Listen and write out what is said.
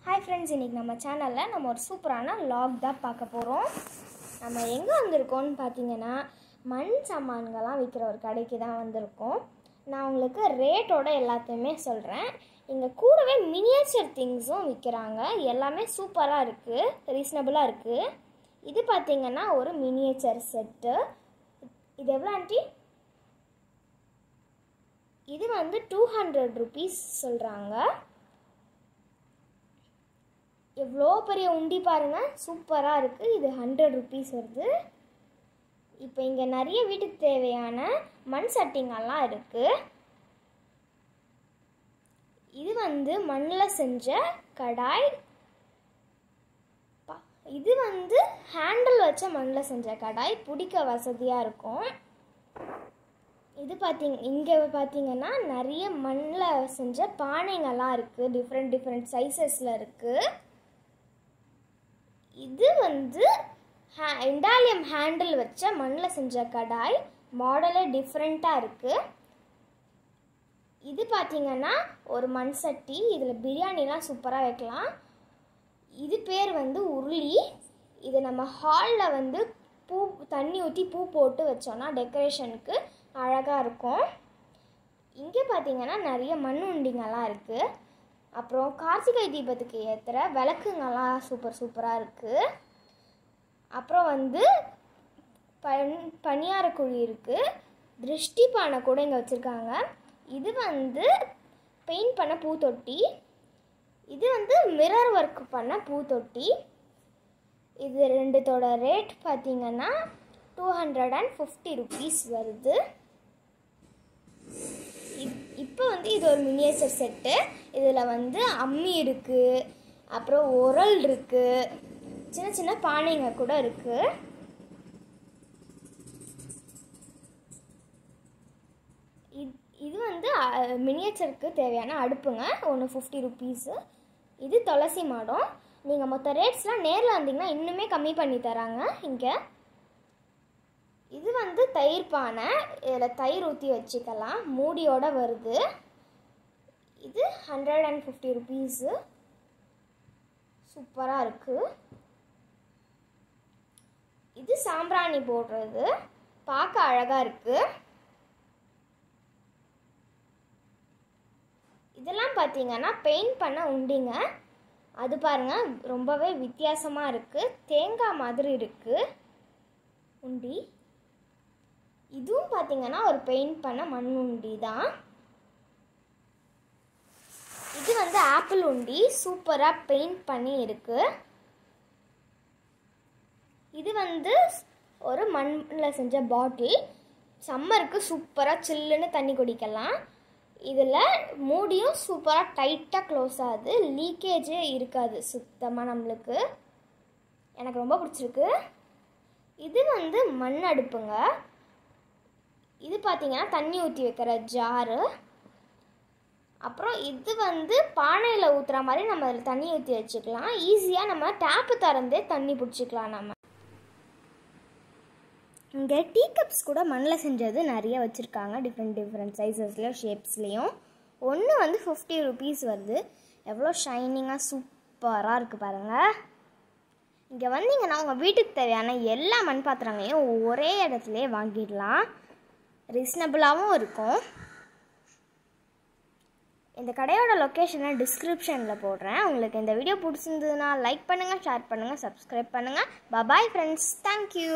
Hi friends, இன்னைக்கு நம்ம சேனல்ல நம்ம ஒரு சூப்பரான vlog தான் பார்க்க போறோம். நம்ம எங்க வந்திருக்கோம்னு பாத்தீங்கன்னா மண் சாமான்கள்லாம் விக்கிற ஒரு கடைக்கு தான் வந்திருக்கோம். நான் உங்களுக்கு ரேட்டோட எல்லாத்தையுமே சொல்றேன். இங்க கூடவே மினியேச்சர் திங்ஸும் விக்கிறாங்க. எல்லாமே சூப்பரா இருக்கு, ரீசனபிளா இருக்கு. இது பாத்தீங்கன்னா ஒரு மினியேச்சர் செட். இது எவ்வளவு ஆண்டி? இது வந்து 200 rupees சொல்றாங்க. எவ்வளோ பெரிய உண்டி பாருங்க, சூப்பராக இருக்குது. இது 100 rupees வருது. இப்போ இங்கே நிறைய வீட்டுக்கு தேவையான மண் சட்டிங்கெல்லாம் இருக்குது. இது வந்து மண்ணில் செஞ்ச கடாய். இது வந்து ஹேண்டில் வச்ச மண்ணில் செஞ்ச கடாய், பிடிக்க வசதியாக இருக்கும். இது இங்கே பார்த்தீங்கன்னா நிறைய மண்ணில் செஞ்ச பானைங்கள்லாம் இருக்குது. டிஃப்ரெண்ட் சைஸஸில் இருக்குது. இது வந்து இண்டாலியம் ஹேண்டில் வச்ச மண்ணில் செஞ்ச கடாய். மாடலே டிஃப்ரெண்ட்டாக இருக்குது. இது பார்த்தீங்கன்னா ஒரு மண் சட்டி. இதில் பிரியாணிலாம் சூப்பராக வைக்கலாம். இது பேர் வந்து உருளி. இது நம்ம ஹாலில் வந்து தண்ணி ஊற்றி பூ போட்டு வச்சோன்னா டெக்கரேஷனுக்கு அழகாக இருக்கும். இங்கே பார்த்தீங்கன்னா நிறைய மண் உண்டிங்கெல்லாம் இருக்குது. அப்புறம் கார்த்திகை தீபத்துக்கு ஏற்றுற விளக்குங்கள்லாம் சூப்பராக இருக்குது. அப்புறம் வந்து பனியார குழி இருக்குது. திருஷ்டி பானை கூட இங்கே வச்சுருக்காங்க. இது வந்து பெயிண்ட் பண்ண பூத்தொட்டி. இது வந்து மிரர் ஒர்க் பண்ண பூத்தொட்டி. இது ரெண்டுத்தோட ரேட் பார்த்திங்கன்னா 250 rupees வருது. இப்போ வந்து இது ஒரு மினியேச்சர் செட்டு. இதில் வந்து அம்மி இருக்குது, அப்புறம் உரல் இருக்குது, சின்ன பானைங்க கூட இருக்குது. இது வந்து மினியேச்சருக்கு தேவையான அடுப்புங்க. ஒன்று 50 rupees. இது துளசி மாடம். நீங்கள் மொத்த ரேட்ஸ்லாம் நேரில் வந்தீங்கன்னா இன்னுமே கம்மி பண்ணி தராங்க இங்கே. இது வந்து தயிர் பானை. இதில் தயிர் ஊற்றி வச்சுக்கலாம், மூடியோடு வருது. இது 150 rupees. சூப்பராக இருக்குது. இது சாம்பிராணி போடுறது, பார்க்க அழகாக இருக்குது. இதெல்லாம் பார்த்தீங்கன்னா பெயிண்ட் பண்ண உண்டிங்க. அது பாருங்கள், ரொம்பவே வித்தியாசமாக இருக்குது. தேங்காய் மாதிரி இருக்குது உண்டி. இதுவும் பார்த்தீங்கன்னா ஒரு பெயிண்ட் பண்ண மண் உண்டி தான். இது வந்து ஆப்பிள் உண்டி, சூப்பராக பெயிண்ட் பண்ணி இருக்கு. இது வந்து ஒரு மண்ணில் செஞ்ச பாட்டில். சம்மருக்கு சூப்பராக சில்லுன்னு தண்ணி குடிக்கலாம். இதில் மூடியும் சூப்பராக டைட்டாக க்ளோஸ் ஆகுது, லீக்கேஜே இருக்காது சுத்தமாக நம்மளுக்கு. எனக்கு ரொம்ப பிடிச்சிருக்கு. இது வந்து மண் அடுப்புங்க. இது பார்த்தீங்கன்னா தண்ணி ஊற்றி வைக்கிற ஜாரு. அப்புறம் இது வந்து பானையில் ஊற்றுற மாதிரி நம்ம அதில் தண்ணி ஊற்றி வச்சுக்கலாம். ஈஸியாக நம்ம டேப்பு திறந்தே தண்ணி பிடிச்சிக்கலாம். நம்ம இங்கே டீ கப்ஸ் கூட மண்ணில் செஞ்சது நிறைய வச்சுருக்காங்க. டிஃப்ரெண்ட் சைஸஸ்லையும் ஷேப்ஸ்லேயும். ஒன்று வந்து 50 rupees வருது. எவ்வளோ ஷைனிங்காக சூப்பராக இருக்குது பாருங்கள். இங்கே வந்தீங்கன்னா உங்கள் வீட்டுக்கு தேவையான எல்லா மண் பாத்திரங்களையும் ஒரே இடத்துலையே வாங்கிடலாம். ரீசனபிளாகவும் இருக்கும். இந்த கடையோட லொக்கேஷனை டிஸ்கிரிப்ஷனில் போடுறேன். உங்களுக்கு இந்த வீடியோ பிடிச்சிருந்ததுன்னா லைக் பண்ணுங்கள், ஷேர் பண்ணுங்கள், சப்ஸ்கிரைப் பண்ணுங்கள். Bye friends, thank you.